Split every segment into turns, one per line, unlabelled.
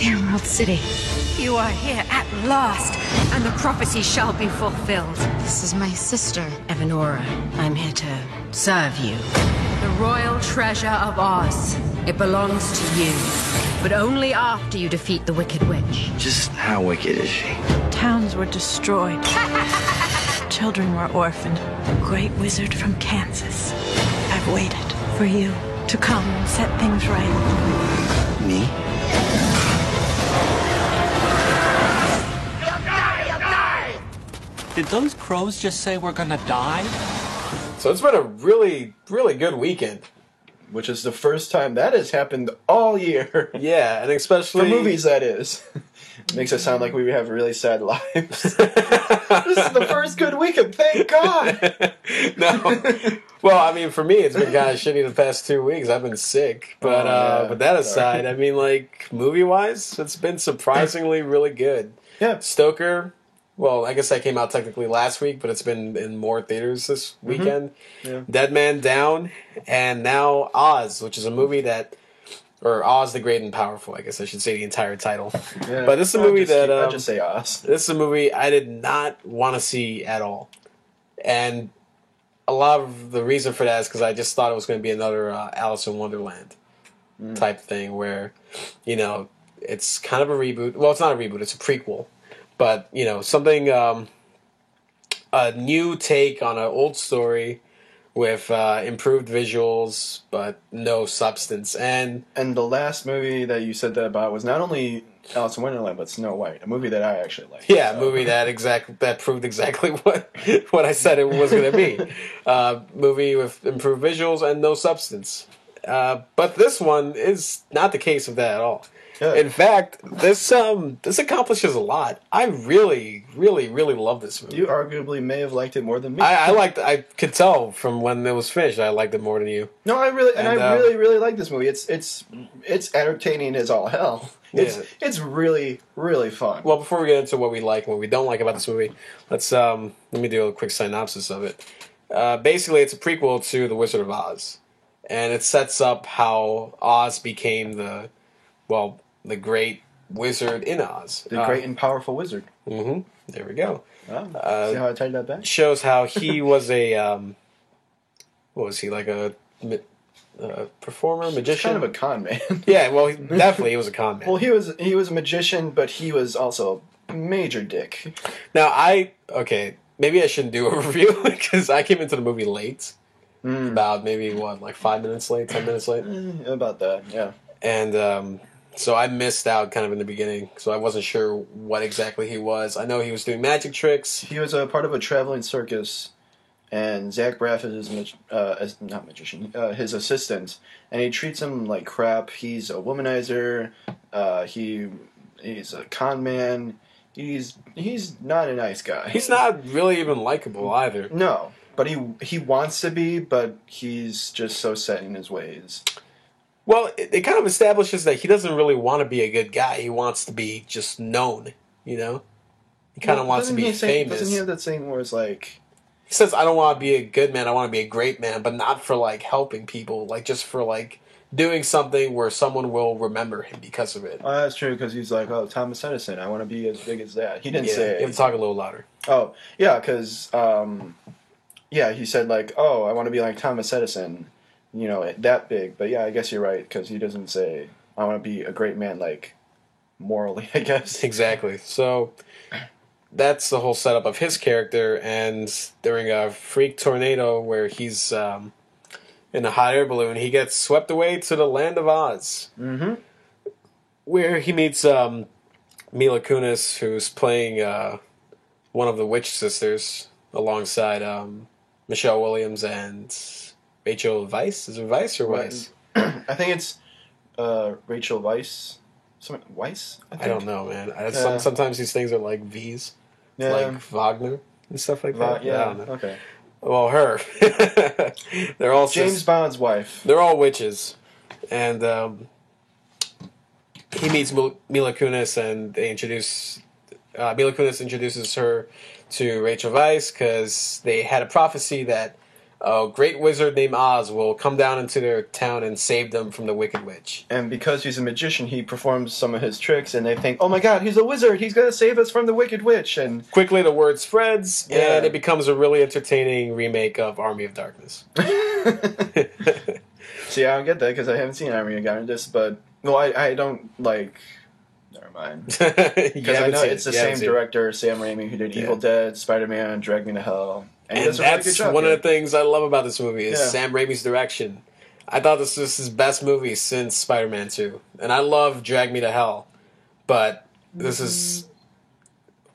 The Emerald City. You are here at last, and the prophecy shall be fulfilled. This is my sister, Evanora. I'm here to serve you. The royal treasure of Oz. It belongs to you, but only after you defeat the Wicked Witch.
Just how wicked is she?
Towns were destroyed. Children were orphaned. Great wizard from Kansas. I've waited for you to come and set things right.
Me?
Did those crows just say we're gonna die?
So it's been a really, really good weekend.
Which is the first time that has happened all year.
Yeah, and especially...
For movies, that is. Makes it sound like we have really sad lives. This is the first good weekend, thank God!
No. Well, I mean, for me, it's been kind of shitty the past 2 weeks. I've been sick. But that aside, I mean, like, movie-wise, it's been surprisingly really good.
Yeah.
Stoker... Well, I guess that came out technically last week, but it's been in more theaters this weekend.
Yeah.
Dead Man Down, and now Oz, which is a movie that... Or Oz the Great and Powerful, I guess I should say the entire title.
Yeah.
But this is a movie
I'll just say Oz.
This is a movie I did not want to see at all. And a lot of the reason for that is because I just thought it was going to be another Alice in Wonderland type thing where, you know, it's kind of a reboot. Well, it's not a reboot, it's a prequel. But, you know, something, a new take on an old story with improved visuals, but no substance. And
the last movie that you said that about was not only Alice in Wonderland, but Snow White, a movie that I actually liked.
yeah, a movie that proved exactly what I said it was going to be. Movie with improved visuals and no substance. But this one is not the case of that at all.
Yeah.
In fact, this accomplishes a lot. I really, really, really love this movie.
You arguably may have liked it more than me.
I could tell from when it was finished I liked it more than you.
No, I really like this movie. It's entertaining as all hell. It's really, really fun.
Well, before we get into what we like and what we don't like about this movie, let's let me do a quick synopsis of it. Basically, it's a prequel to The Wizard of Oz, and it sets up how Oz became the great wizard in Oz.
The great and powerful wizard.
Mm-hmm. There we go.
See how I tied that back?
Shows how he was a, what was he, like a performer, magician?
Kind of a con man.
Yeah, well, definitely he was a con man.
Well, he was a magician, but he was also a major dick.
Now, maybe I shouldn't do a review, because I came into the movie late. About maybe, 5 minutes late, 10 minutes late?
About that, yeah.
And, so I missed out kind of in the beginning, so I wasn't sure what exactly he was. I know he was doing magic tricks.
He was a part of a traveling circus, and Zach Braff is his assistant, and he treats him like crap. He's a womanizer. He's a con man. He's not a nice guy.
He's not really even likable either.
No, but he wants to be, but he's just so set in his ways.
Well, it kind of establishes that he doesn't really want to be a good guy. He wants to be just known, you know? He kind of wants to be famous.
Doesn't he have that saying where it's like...
He says, I don't want to be a good man, I want to be a great man, but not for, like, helping people. Like, just for, like, doing something where someone will remember him because of it.
Oh, that's true, because he's like, oh, Thomas Edison, I want to be as big as that. He didn't say...
You have to talk a little louder.
Oh, yeah, because, he said, like, oh, I want to be like Thomas Edison. You know, that big. But yeah, I guess you're right, because he doesn't say, I want to be a great man, like, morally, I guess.
Exactly. So, that's the whole setup of his character, and during a freak tornado where he's in a hot air balloon, he gets swept away to the land of Oz. Mm-hmm. Where he meets Mila Kunis, who's playing one of the witch sisters, alongside Michelle Williams and... Rachel Weisz? Is it Weisz or Weisz?
I think it's Rachel Weisz. Weisz?
I don't know, man. Sometimes these things are like V's.
Yeah.
Like Wagner and stuff like that.
Yeah,
I don't know.
okay.
Well, her. They're all
James Bond's wife.
They're all witches. And he meets Mila Kunis, and they introduce... Mila Kunis introduces her to Rachel Weisz because they had a prophecy that a great wizard named Oz will come down into their town and save them from the Wicked Witch.
And because he's a magician, he performs some of his tricks, and they think, "Oh my God, he's a wizard! He's gonna save us from the Wicked Witch!" And
Quickly, the word spreads,
Yeah.
and it becomes a really entertaining remake of Army of Darkness.
see, I don't get that because I haven't seen Army of Darkness, but well, I don't like. Never mind. Because I know it's the same director, Sam Raimi, who did Evil Dead, Spider-Man, Drag Me to Hell. And he
And
does a really good
that's
job
one
here.
of the things I love about this movie is
Yeah.
Sam Raimi's direction. I thought this was his best movie since Spider-Man 2. And I love Drag Me to Hell. But this is,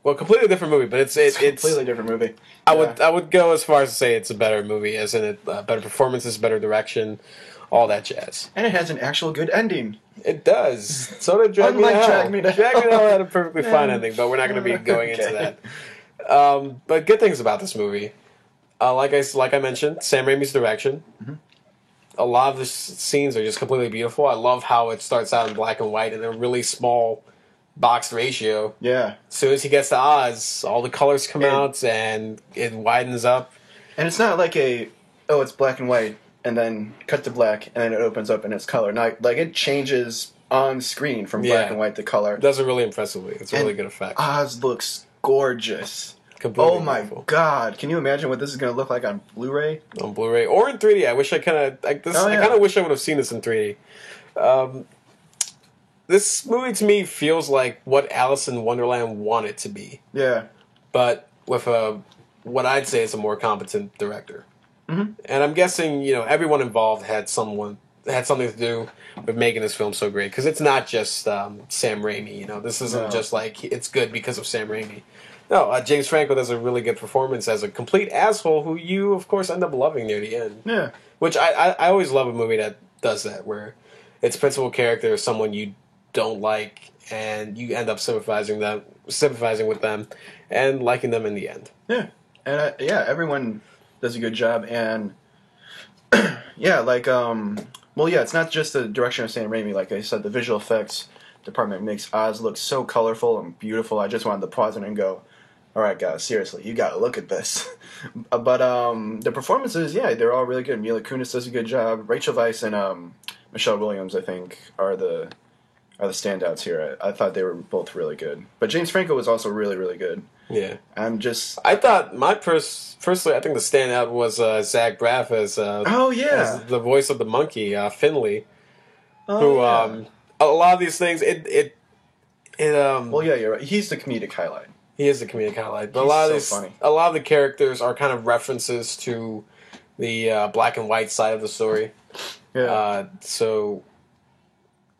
well, a completely different movie. But it's
a completely different movie.
I would go as far as to say it's a better movie, as in it better performances, better direction, all that jazz.
And it has an actual good ending.
It does. So did Drag Me to
Unlike
Hell.
Drag Me to
Drag Me to
Hell.
Hell had a perfectly fine ending, but we're not going to be going into
Okay.
that. But good things about this movie. Like I mentioned, Sam Raimi's direction.
Mm-hmm.
A lot of the scenes are just completely beautiful. I love how it starts out in black and white in a really small boxed ratio.
Yeah.
As soon as he gets to Oz, all the colors come out and it widens up.
And it's not like it's black and white, and then cut to black, and then it opens up and it's color. Not like it changes on screen from black
Yeah.
and white to color.
It does it really impressively. It's a really good effect.
Oz looks gorgeous.
Completely
Oh my
beautiful.
God! Can you imagine what this is going to look like on Blu-ray?
On Blu-ray or in 3D. I wish I kind of I kind of wish I would have seen this in 3D. This movie to me feels like what Alice in Wonderland wanted to be,
Yeah.
but with what I'd say is a more competent director. Mm-hmm. And I'm guessing everyone involved had something to do with making this film so great, because it's not just Sam Raimi. This isn't just like it's good because of Sam Raimi. No, James Franco does a really good performance as a complete asshole who you, of course, end up loving near the end.
Yeah.
Which I always love a movie that does that, where its principal character is someone you don't like, and you end up sympathizing with them, and liking them in the end.
Yeah. And everyone does a good job, and it's not just the direction of Sam Raimi. Like I said, the visual effects department makes Oz look so colorful and beautiful. I just wanted to pause it and go, all right, guys, seriously, you got to look at this. But the performances, they're all really good. Mila Kunis does a good job. Rachel Weisz and Michelle Williams, I think, are the standouts here. I thought they were both really good. But James Franco was also really, really good.
Yeah.
I
thought personally, I think the standout was Zach Braff as as the voice of the monkey, Finley, who a lot of these things
well, yeah, you're right. He's the comedic highlight.
He is the comedic highlight, but
He's funny.
a lot of the characters are kind of references to the black and white side of the story.
Yeah.
So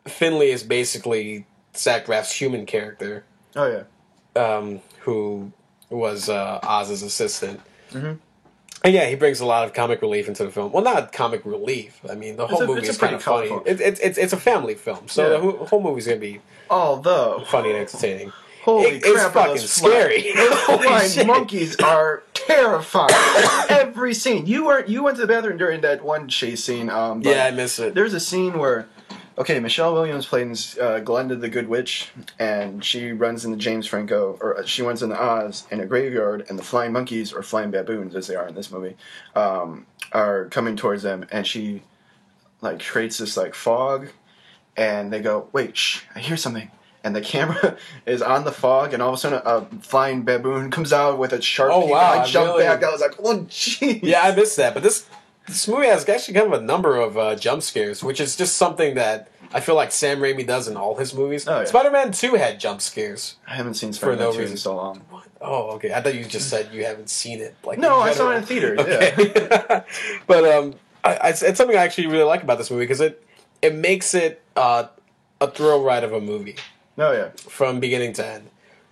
Finley is basically Zach Braff's human character,
Oh yeah.
who was Oz's assistant.
Mm-hmm.
And he brings a lot of comic relief into the film. Well, not comic relief. I mean, the whole movie
it's
is
a
kind
pretty
of funny.
colorful-
It's a family film, so
Yeah.
the whole movie's gonna be
Although,
funny and entertaining.
holy
It's
crap, are
fucking
those
scary.
Those
Holy
flying
shit.
monkeys are terrifying. Every scene. You went to the bathroom during that one chase scene. But
Yeah, I miss it.
There's a scene where, Michelle Williams plays Glenda the Good Witch, and she runs into she runs into Oz in a graveyard, and the flying monkeys, or flying baboons as they are in this movie, are coming towards them, and she creates this fog, and they go, "Wait, shh, I hear something." And the camera is on the fog, and all of a sudden a flying baboon comes out with a sharp teeth,
wow,
and I jumped
really?
back. I was like, "Oh, jeez."
Yeah, I missed that. But this movie has actually kind of a number of jump scares, which is just something that I feel like Sam Raimi does in all his movies.
Oh, yeah.
Spider-Man 2 had jump scares.
I haven't seen
For no
Spider-Man 2 in
reason.
so long.
Oh, okay. I thought you just said you haven't seen it.
No, I saw it in theaters.
Okay.
Yeah.
But it's something I actually really like about this movie, because it makes it a thrill ride of a movie
Oh yeah.
from beginning to end.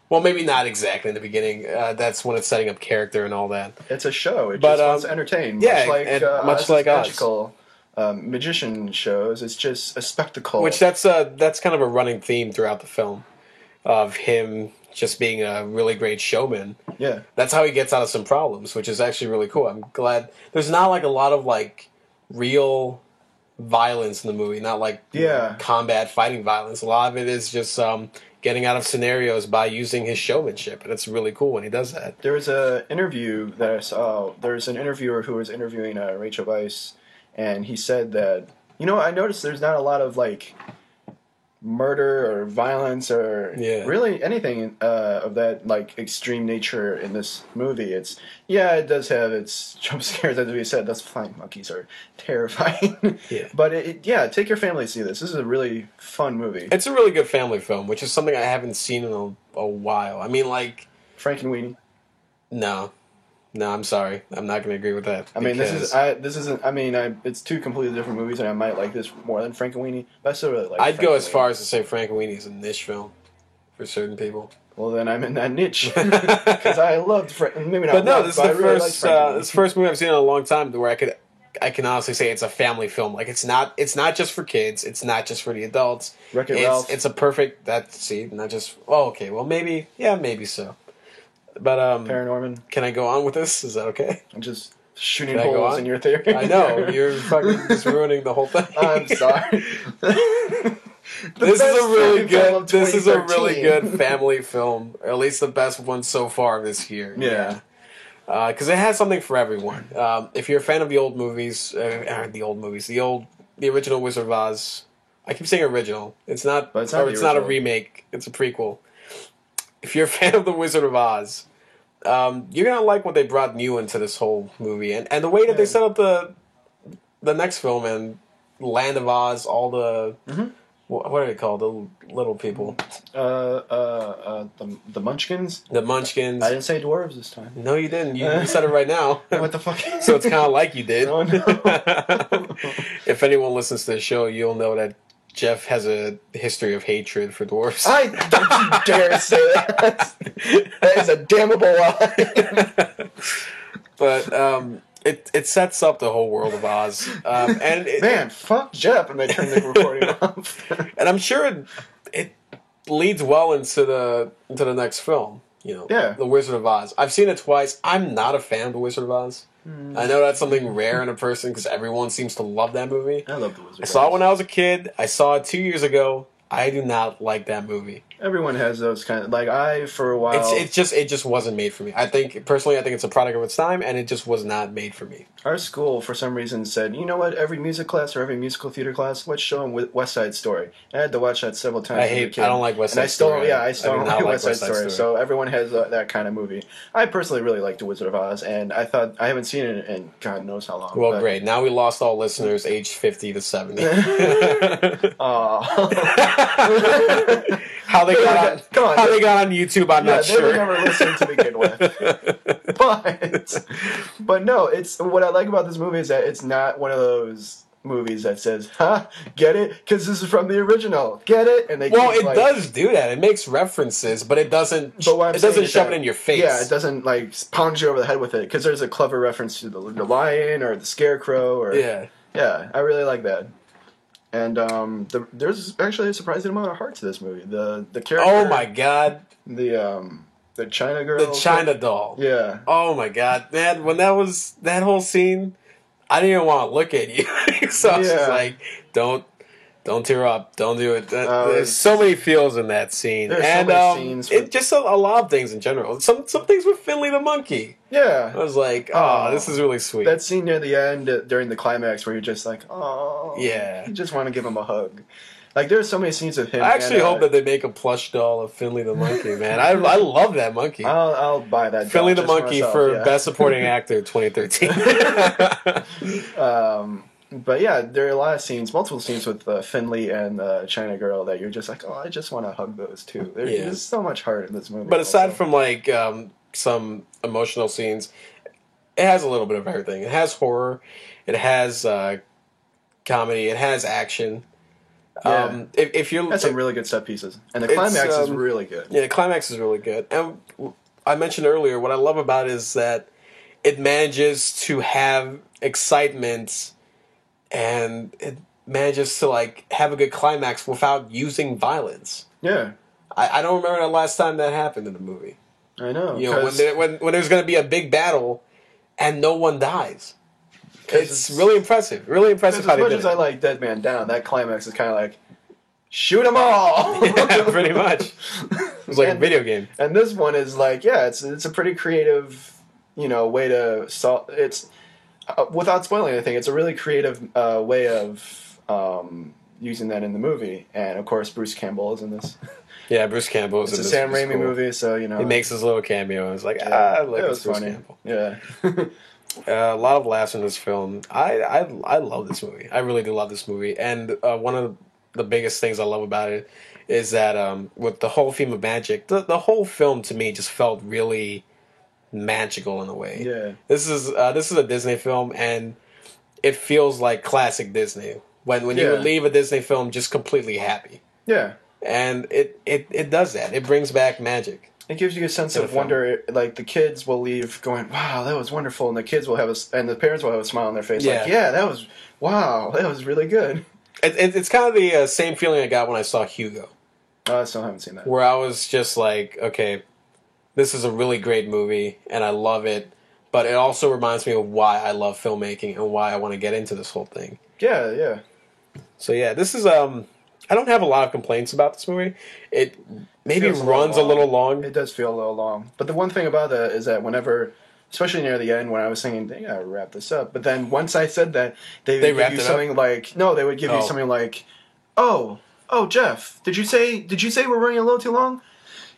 Well, maybe not exactly in the beginning. That's when it's setting up character and all that.
It's a show. It
But,
just wants to entertain.
yeah,
much like
and much
Oz's
like Oz.
magical magician shows. It's just a spectacle.
Which that's kind of a running theme throughout the film, of him just being a really great showman.
Yeah.
That's how he gets out of some problems, which is actually really cool. I'm glad there's not a lot of real violence in the movie, not like
Yeah.
combat fighting violence. A lot of it is just getting out of scenarios by using his showmanship, and it's really cool when he does that.
There was an interview that I saw. There's an interviewer who was interviewing Rachel Weisz, and he said that, I noticed there's not a lot of like murder or violence or really anything of that like extreme nature in this movie. It does have its jump scares, as we said. Those flying monkeys are terrifying.
Yeah.
But take your family to see this. This is a really fun movie.
It's a really good family film, which is something I haven't seen in a while. I mean, like
Frankenweenie.
No, I'm sorry. I'm not going to agree with that.
I mean, it's two completely different movies, and I might like this more than Frankenweenie, but I still really like
I'd go as far as to say Frankenweenie is a niche film for certain people.
Well, then I'm in that niche, because I loved maybe not.
But no,
loved,
this is the first movie I've seen in a long time where I can honestly say it's a family film. Like it's not just for kids. It's not just for the adults.
Wreck-It Ralph.
It's a perfect. Not just. Oh, okay. Well, maybe so. But
Paranorman.
Can I go on with this? Is that okay?
I'm just shooting holes in your theory.
I know you're fucking just ruining the whole thing.
I'm sorry.
This is a really good family film, or at least the best one so far this year.
Yeah.
Because it has something for everyone. If you're a fan of the old movies, the original Wizard of Oz. I keep saying original. It's not.
But it's
not a remake. It's a prequel. If you're a fan of the Wizard of Oz, you're gonna like what they brought new into this whole movie, and the way that they set up the next film and Land of Oz, all the what are they called? The little people.
The Munchkins.
The Munchkins.
I didn't say dwarves this time.
No, you didn't. You said it right now.
What the fuck?
So it's kind of like you did.
Oh, no.
If anyone listens to the show, you'll know that Jeff has a history of hatred for dwarves.
Don't you dare say that. That is a damnable lie.
But it sets up the whole world of Oz. And
fuck Jeff, and they turn the recording off.
And I'm sure it leads well into the next film. The Wizard of Oz. I've seen it twice. I'm not a fan of the Wizard of Oz. I know that's something rare in a person because everyone seems to love that movie.
I love the Wizard of Oz.
I saw it when I was a kid. I saw it 2 years ago. I do not like that movie.
Everyone has those kind of for a while.
It just wasn't made for me. I think it's a product of its time, and it just was not made for me.
Our school, for some reason, said, you know what? Every music class or every musical theater class, let's show them West Side Story. And I had to watch that several times.
I don't like West Side Story.
I still don't like West Side Story. So everyone has that kind of movie. I personally really like The Wizard of Oz, and I haven't seen it in God knows how long.
Well, great. Now we lost all listeners aged 50 to 70. How they got on YouTube, I'm not sure.
They were never listening to begin with. But no, it's what I like about this movie is that it's not one of those movies that says, get it? Because this is from the original. Get it? And
does do that. It makes references, but it doesn't shove it in your face.
Yeah, it doesn't pound you over the head with it because there's a clever reference to the lion or the scarecrow. Yeah, I really like that. And there's actually a surprising amount of heart to this movie. The character.
Oh my god.
The China girl.
The China doll.
Yeah.
Oh my god, man! When that whole scene, I didn't even want to look at you. So I was just like, don't tear up, don't do it. There's so many feels in that scene, and so many scenes. Just a lot of things in general. Some things with Finley the monkey.
Yeah.
I was like, oh, this is really sweet.
That scene near the end during the climax where you're just like, oh,
yeah,
you just want to give him a hug. Like, there's so many scenes of him.
I actually hope that they make a plush doll of Finley the monkey, man. I love that monkey.
I'll buy that.
Finley the monkey for Best Supporting Actor 2013.
But yeah, there are a lot of scenes, multiple scenes with Finley and the China girl that you're just like, oh, I just want to hug those too. There's so much heart in this movie.
But aside from some emotional scenes, it has a little bit of everything. It has horror, it has comedy, it has action.
Yeah. That's some really good set pieces, and the climax is really good.
Yeah, the climax is really good. And I mentioned earlier, what I love about it is that it manages to have excitement, and it manages to have a good climax without using violence.
Yeah,
I don't remember the last time that happened in the movie.
I know.
When there's going to be a big battle, and no one dies. It's really impressive. Really impressive how
As
they
much
did
as
it.
I like Dead Man Down, that climax is kind of like, shoot them all!
Yeah, pretty much. It's like a video game.
And this one is like, yeah, it's a pretty creative, way to solve. It's without spoiling anything. It's a really creative way of using that in the movie. And of course, Bruce Campbell is in this.
Yeah, Bruce Campbell is in
It's
this.
a Sam
It's
Raimi
cool.
movie, so
He makes his little cameo. And it's like, I like
it
this
was
Bruce
funny.
Campbell.
Yeah.
A lot of laughs in this film. I love this movie. I really do love this movie. And one of the biggest things I love about it is that with the whole theme of magic, the whole film to me just felt really magical in a way.
Yeah.
This is a Disney film, and it feels like classic Disney. When you
Yeah.
would leave a Disney film just completely happy.
Yeah.
And it does that. It brings back magic.
It gives you a sense
In a
of
film.
wonder. Like the kids will leave going, "Wow, that was wonderful," and the kids will and the parents will have a smile on their face, like,
Yeah.
"Yeah, that was really good."
It's kind of the same feeling I got when I saw Hugo,
Oh, I still haven't seen that.
where I was just like, okay, this is a really great movie, and I love it, but it also reminds me of why I love filmmaking and why I want to get into this whole thing.
Yeah, yeah.
So yeah, this is I don't have a lot of complaints about this movie. It maybe
Feels
runs a little long.
It does feel a little long. But the one thing about that is that whenever, especially near the end, when I was thinking, they gotta wrap this up. But then once I said that, they would give
wrapped
you
it up?
something like, no, they would give you
Oh.
something like, oh, Jeff, did you say we're running a little too long?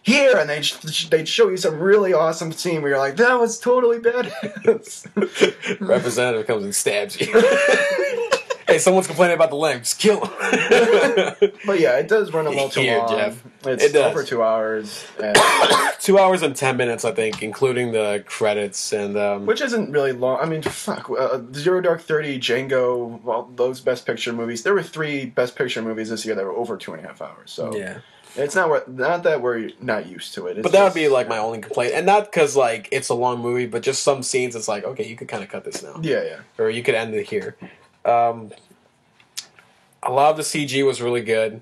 Here, and they'd show you some really awesome scene where you're like, that was totally badass.
Representative comes and stabs you. Hey, someone's complaining about the length. Just kill him.
But yeah, it does run a little too
Here,
long.
Jeff.
It's
It does.
over 2 hours. And
2 hours and 10 minutes, I think, including the credits and.
which isn't really long. I mean, fuck. Zero Dark 30, Django, well, those Best Picture movies. There were 3 Best Picture movies this year that were over 2.5 hours. So
Yeah.
it's not that we're not used to it. It's
But that would
just-
be like my only complaint, and not because like it's a long movie, but just some scenes. It's like, okay, you could kind of cut this now,
Yeah, yeah.
or you could end it here. A lot of the CG was really good,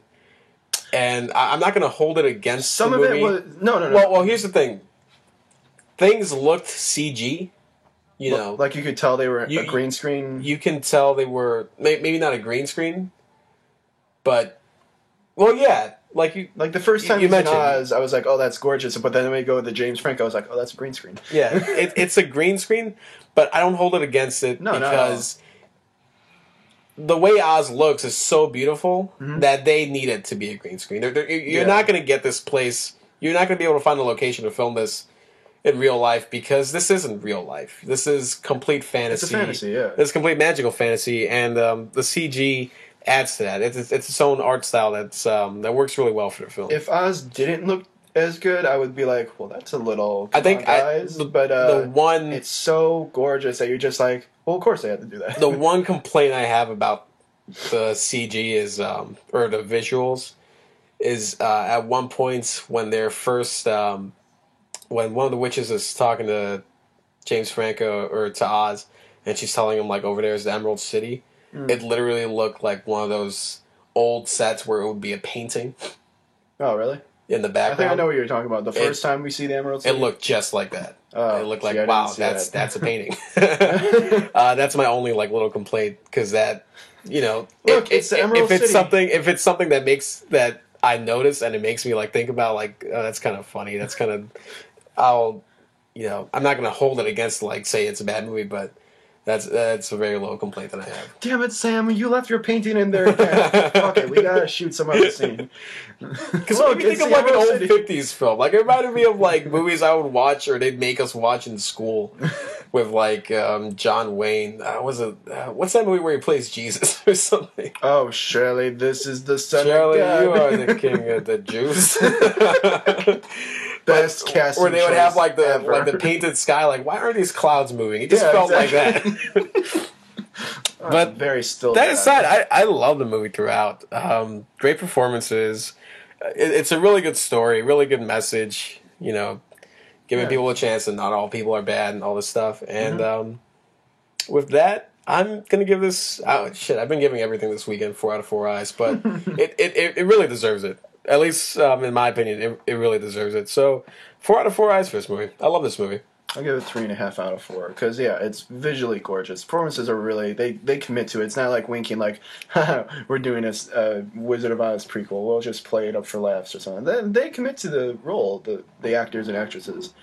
and I'm not going to hold it against
Some
the
of
movie.
it was no.
Well, here's the thing: things looked CG. You know,
like you could tell they were a
You-
green screen.
you can tell they were maybe not a green screen, but yeah, like you.
Like the first time
you
you seen
mentioned-
Oz, I was like, "Oh, that's gorgeous." But then when we go with the James Franco, I was like, "Oh, that's a green screen."
Yeah, it's a green screen, but I don't hold it against it
No, no.
because the way Oz looks is so beautiful that they need it to be a green screen. You're
Yeah.
not going to get this place. You're not going to be able to find a location to film this in real life because this isn't real life. This is complete fantasy.
It's a fantasy, yeah.
It's complete magical fantasy, and the CG adds to that. It's its own art style that works really well for the film.
If Oz didn't look as good, I would be like, "Well, that's a little."
I think
guys. But
the one
it's so gorgeous that you're just like, well, of course they had to do that.
the one complaint I have about the CG is or the visuals is at one point when they're first when one of the witches is talking to James Franco or to Oz and she's telling him like over there is the Emerald City. It literally looked like one of those old sets where it would be a painting
Oh, really?
in the
I
background.
think I know what you're talking about. The first time we see the Emerald
It
City.
looked just like that.
Oh,
It looked
see, I
like,
didn't
wow,
see
that's
that.
a painting. That's my only like little complaint because that, you know,
Look, it's the Emerald City.
if it's something that makes that I notice and it makes me like think about like oh, that's kind of funny. That's kind of I'm not gonna hold it against like say it's a bad movie, but that's a very low complaint that I have.
Damn it, Sam! You left your painting in there again. Okay, we gotta shoot some other scene.
Because
Look,
when you think
it's
of
the
like an
Emerald
old
City.
'50s film, like it reminded me of like movies I would watch or they'd make us watch in school with like John Wayne. What's that movie where he plays Jesus or something?
Oh, surely this is the son
Charlie,
of God.
you are the king of the Jews.
Best casting
Where they would have
choice
like the
ever.
painted sky. Like, why aren't these clouds moving? It just
Yeah,
felt
exactly.
like that. But
very still.
that aside, I love the movie throughout. Great performances. It's a really good story, really good message. You know, giving
Yeah.
people a chance, and not all people are bad, and all this stuff. And
Mm-hmm.
with that, I'm gonna give this. I've been giving everything this weekend 4 out of 4 eyes, but it really deserves it. At least in my opinion, it really deserves it. So 4 out of 4 eyes for this movie. I love this movie.
I'll give it 3.5 out of 4 because it's visually gorgeous. Performances are really they commit to it. It's not like winking like, haha, we're doing this Wizard of Oz prequel. We'll just play it up for laughs or something. Then they commit to the role, the actors and actresses,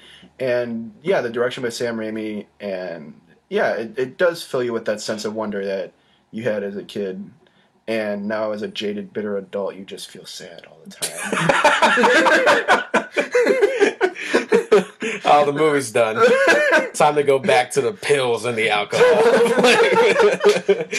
and the direction by Sam Raimi, and it does fill you with that sense of wonder that you had as a kid. And now, as a jaded, bitter adult, you just feel sad all the time.
Oh, the movie's done. Time to go back to the pills and the alcohol.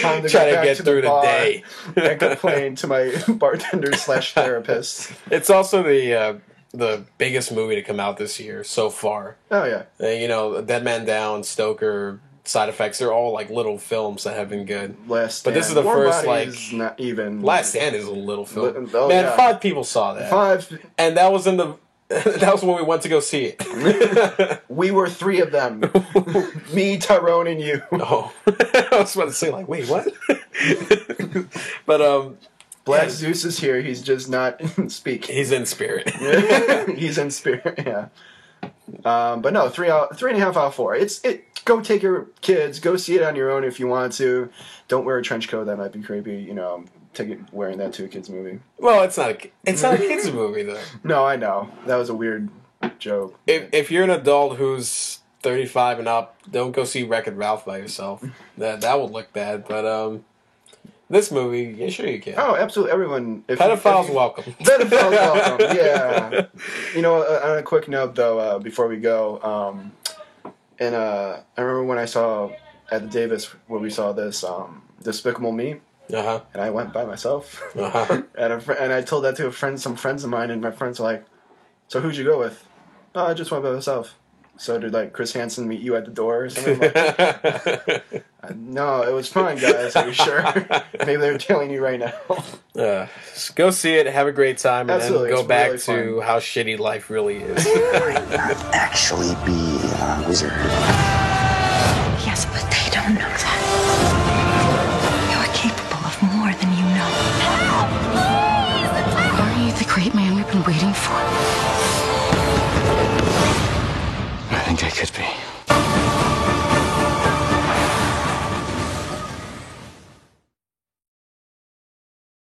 Time to
Try to
back
get
to
through the
bar
day.
and complain to my bartender/therapist.
It's also the biggest movie to come out this year so far.
Oh yeah,
Dead Man Down, Stoker, Side Effects, they're all like little films that have been good.
Last Stand.
But this is the
Warm
first
Bodies, not even.
Last Stand is a little film.
Oh,
Man,
yeah.
5 people saw that.
5.
And that was that was when we went to go see it.
We were 3 of them. Me, Tyrone, and you.
Oh. I was about to say, like, wait, what? But
Black Zeus is here. He's just not speaking.
he's in spirit.
He's in spirit. Yeah. But no, 3.5 out of 4. Go take your kids. Go see it on your own if you want to. Don't wear a trench coat. That might be creepy. Wearing that to a kids movie.
Well, it's not a kids movie though.
No, I know that was a weird joke.
If you're an adult who's 35 and up, don't go see Wreck-It Ralph by yourself. That would look bad. But this movie, yeah, sure you can.
Oh, absolutely. Everyone.
Pedophiles welcome.
Pedophiles welcome. Yeah. On a quick note though, before we go, I remember when I saw at the Davis where we saw this Despicable Me.
Uh-huh.
And I went by myself.
Uh-huh.
And I told that to some friends of mine, and my friends were like, "So who'd you go with?" "Oh, I just went by myself." "So did like Chris Hansen meet you at the door or something?" No, it was fine, guys. Are you sure? Maybe they're telling you right now.
Go see it, have a great time, and
Absolutely,
then go
it's
back
really
to how shitty life really is.
Might not actually be a wizard.
Yes, but they don't know that. You're capable of more than you know.
Are you the great man we've been waiting for?
I think I could be.